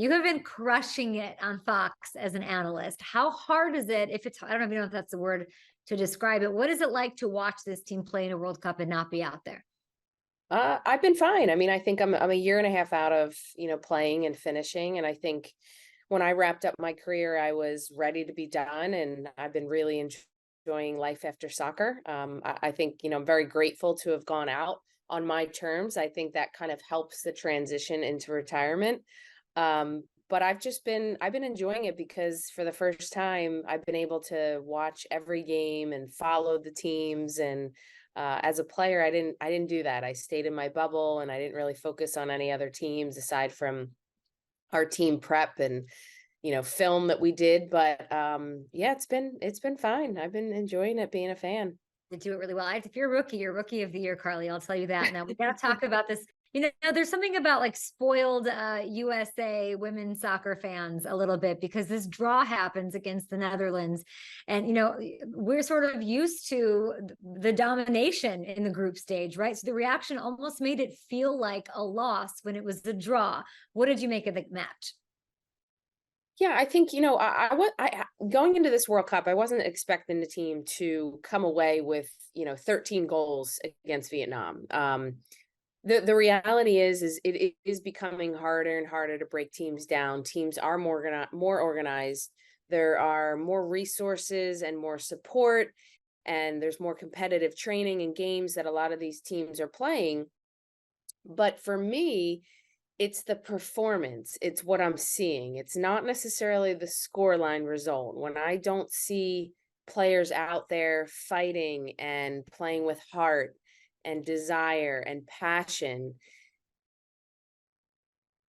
You have been crushing it on Fox as an analyst. How hard is it, if it's, I don't even know if that's the word to describe it. What is it like to watch this team play in a World Cup and not be out there? I've been fine. I mean, I think I'm a year and a half out of, playing and finishing. And I think when I wrapped up my career, I was ready to be done. And I've been really enjoying life after soccer. I think, I'm very grateful to have gone out on my terms. I think that kind of helps the transition into retirement. But I've been enjoying it because for the first time, I've been able to watch every game and follow the teams. And as a player, I didn't do that. I stayed in my bubble and I didn't really focus on any other teams aside from our team prep and film that we did. But yeah, it's been fine. I've been enjoying it being a fan. To do it really well. If you're a rookie, you're rookie of the year, Carli. I'll tell you that. Now we got to talk about this. There's something about like spoiled USA women's soccer fans a little bit because this draw happens against the Netherlands. And, we're sort of used to the domination in the group stage, right? So the reaction almost made it feel like a loss when it was the draw. What did you make of the match? Yeah, I think, I going into this World Cup, I wasn't expecting the team to come away with, 13 goals against Vietnam. The reality is it is becoming harder and harder to break teams down. Teams are more organized. There are more resources and more support, and there's more competitive training and games that a lot of these teams are playing. But for me, it's the performance. It's what I'm seeing. It's not necessarily the scoreline result. When I don't see players out there fighting and playing with heart and desire and passion,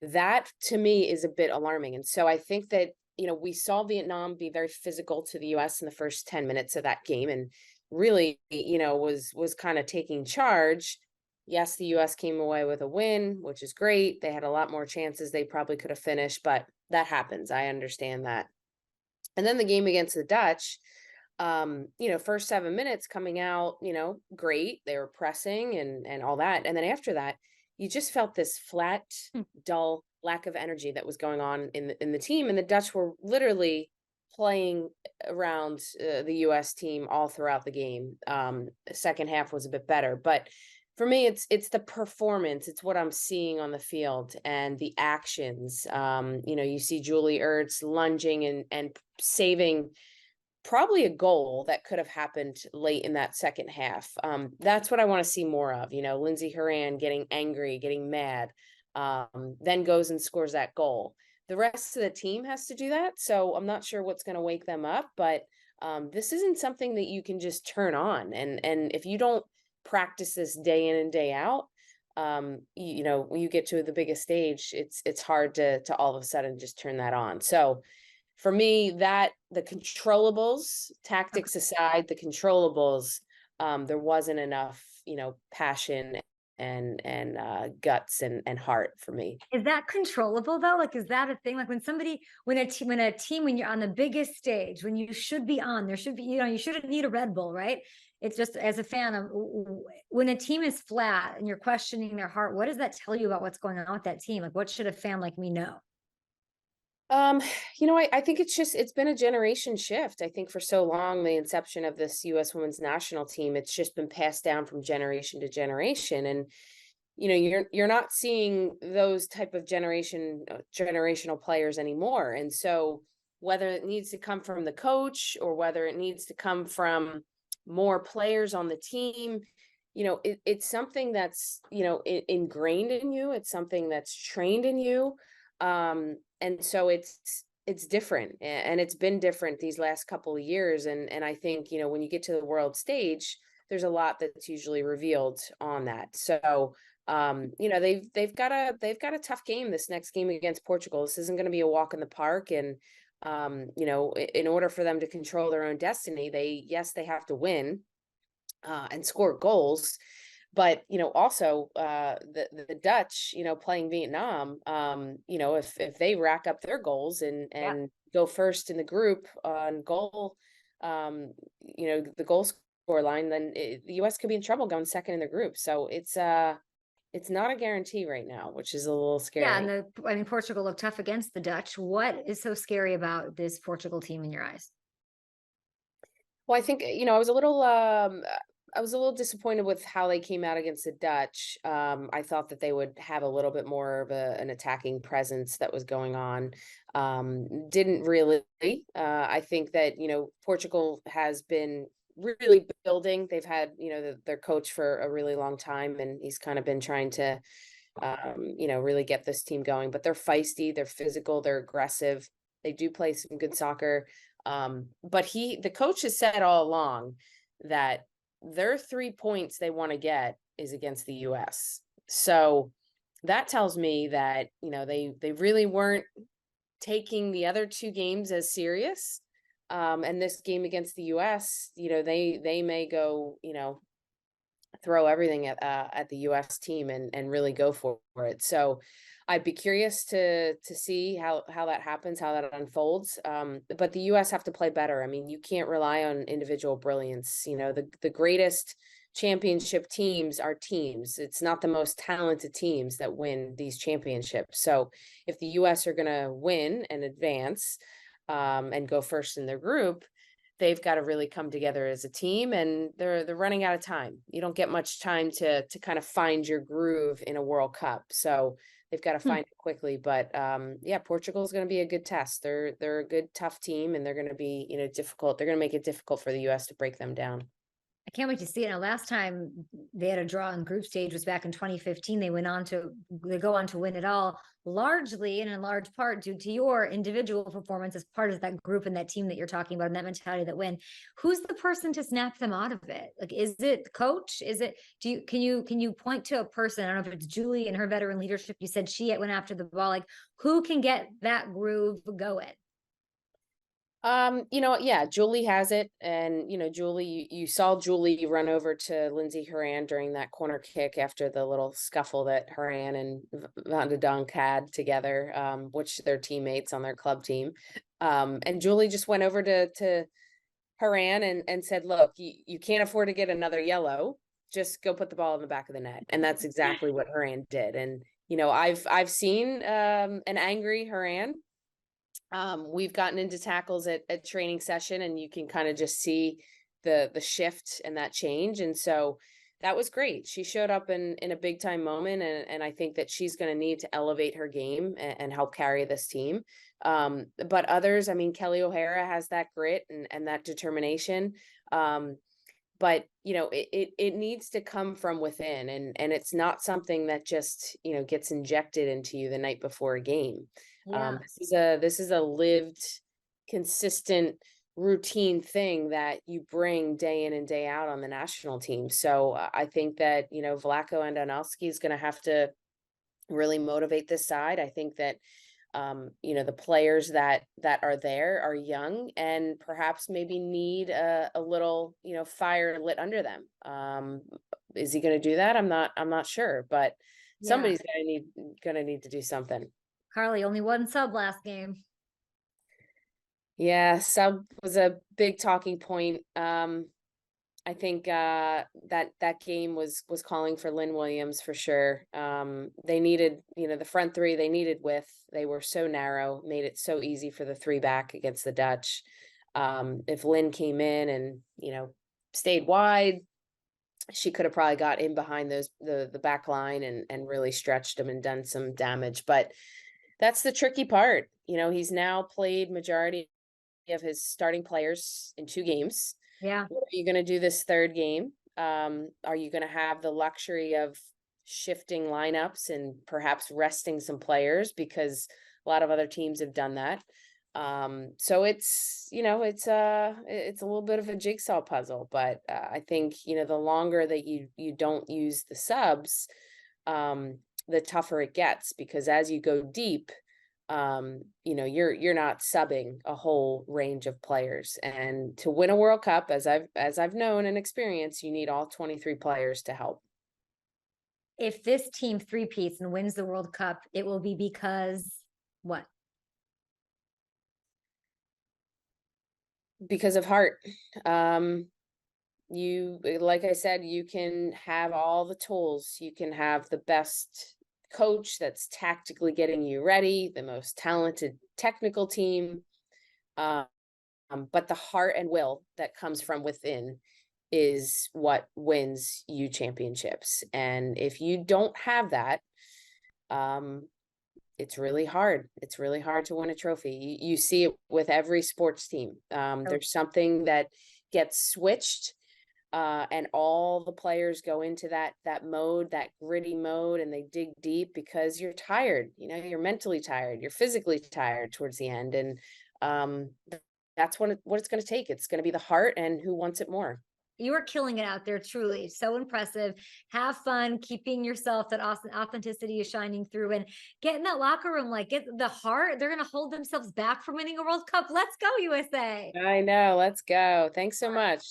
that to me is a bit alarming. And so I think that, we saw Vietnam be very physical to the US in the first 10 minutes of that game and really, was kind of taking charge. Yes, the US came away with a win, which is great. They had a lot more chances they probably could have finished, but that happens. I understand that. And then the game against the Dutch, first 7 minutes coming out, great. They were pressing and all that. And then after that, you just felt this flat, dull lack of energy that was going on in the team. And the Dutch were literally playing around the US team all throughout the game. The second half was a bit better, but for me, it's the performance. It's what I'm seeing on the field and the actions. You see Julie Ertz lunging and saving probably a goal that could have happened late in that second half. That's what I want to see more of. Lindsey Horan getting angry, getting mad, then goes and scores that goal. The rest of the team has to do that. So I'm not sure what's going to wake them up, but this isn't something that you can just turn on. And if you don't practice this day in and day out, when you get to the biggest stage, it's hard to all of a sudden just turn that on. So for me, that the controllables, tactics aside, the controllables, there wasn't enough, passion and guts and heart for me. Is that controllable though? Like, is that a thing? Like when you're on the biggest stage, when you should be on, there should be, you shouldn't need a Red Bull, right? It's just as a fan of when a team is flat and you're questioning their heart, what does that tell you about what's going on with that team? Like, what should a fan like me know? I think it's been a generation shift. I think for so long, the inception of this US women's national team, it's just been passed down from generation to generation. And, you're not seeing those type of generational players anymore. And so whether it needs to come from the coach or whether it needs to come from more players on the team, it's something that's, ingrained in you. It's something that's trained in you. And so it's different and it's been different these last couple of years. And I think, when you get to the world stage, there's a lot that's usually revealed on that. So, they've got a tough game, this next game against Portugal. This isn't going to be a walk in the park. And, in order for them to control their own destiny, they have to win, and score goals. But, also the Dutch, playing Vietnam, if they rack up their goals and go first in the group on goal, the goal score line, then the US could be in trouble going second in the group. So it's it's not a guarantee right now, which is a little Yeah, scary. and I mean, Portugal looked tough against the Dutch. What is so scary about this Portugal team in your eyes? Well, I think, I was a little disappointed with how they came out against the Dutch. I thought that they would have a little bit more of an attacking presence that was going on. Didn't really. I think that, Portugal has been really building. They've had, their coach for a really long time, and he's kind of been trying to, really get this team going. But they're feisty, they're physical, they're aggressive. They do play some good soccer. But the coach has said all along that their 3 points they want to get is against the US. So that tells me that, they really weren't taking the other two games as serious. And this game against the US, they may go, throw everything at the US team and really go for it. So I'd be curious to see how that happens, how that unfolds. But the US have to play better. I mean, you can't rely on individual brilliance. The greatest championship teams are teams. It's not the most talented teams that win these championships. So if the US are going to win and advance, and go first in their group, they've got to really come together as a team, and they're running out of time. You don't get much time to kind of find your groove in a World Cup. So they've got to Hmm. find it quickly. But yeah, Portugal is going to be a good test. They're a good, tough team, and they're going to be, difficult. They're going to make it difficult for the US to break them down. I can't wait to see it. Now, last time they had a draw in group stage was back in 2015. They go on to win it all, largely and in large part due to your individual performance as part of that group and that team that you're talking about and that mentality that win. Who's the person to snap them out of it? Like, is it the coach? Is it, can you point to a person? I don't know if it's Julie and her veteran leadership. You said she went after the ball. Like, who can get that groove going? Yeah, Julie has it. And, Julie, you saw Julie run over to Lindsay Horan during that corner kick after the little scuffle that Horan and Van de Donk had together, which they're teammates on their club team. And Julie just went over to Horan and said, look, you can't afford to get another yellow. Just go put the ball in the back of the net. And that's exactly what Horan did. And, I've seen an angry Horan. We've gotten into tackles at training session, and you can kind of just see the shift and that change. And so that was great. She showed up in a big time moment, and I think that she's going to need to elevate her game and help carry this team. But others, I mean, Kelly O'Hara has that grit and that determination. But it needs to come from within, and it's not something that just gets injected into you the night before a game. Yeah. This is a lived, consistent, routine thing that you bring day in and day out on the national team. So I think that Vlaco and Anelski is going to have to really motivate this side. I think that the players that are there are young and perhaps maybe need a little fire lit under them. Is he going to do that? I'm not sure, but Yeah. somebody's going to need to do something. Carli, only one sub last game. Yeah, sub was a big talking point. I think that game was calling for Lynn Williams for sure. They needed, the front three, they needed width. They were so narrow, made it so easy for the three back against the Dutch. If Lynn came in and, stayed wide, she could have probably got in behind the back line and really stretched them and done some damage. But that's the tricky part. He's now played majority of his starting players in 2 games. Yeah. What are you going to do this third game? Are you going to have the luxury of shifting lineups and perhaps resting some players, because a lot of other teams have done that? So it's a little bit of a jigsaw puzzle, but I think the longer that you don't use the subs, the tougher it gets, because as you go deep, you're not subbing a whole range of players. And to win a World Cup, as I've known and experienced, you need all 23 players to help. If this team three-peats and wins the World Cup, it will be because what? Because of heart. like I said, you can have all the tools. You can have the best coach that's tactically getting you ready, the most talented technical team. Um, but the heart and will that comes from within is what wins you championships. And if you don't have that, um, it's really hard. It's really hard to win a trophy. You see it with every sports team. Oh, There's something that gets switched, and all the players go into that mode, that gritty mode, and they dig deep because you're tired. You're mentally tired. You're physically tired towards the end, and um, that's what it's going to take. It's going to be the heart and who wants it more. you are killing it out there, truly. So impressive. Have fun, keeping yourself, that authenticity is shining through, and get in that locker room, like get the heart. They're going to hold themselves back from winning a World Cup. Let's go, USA. I know. Let's go. Thanks so much.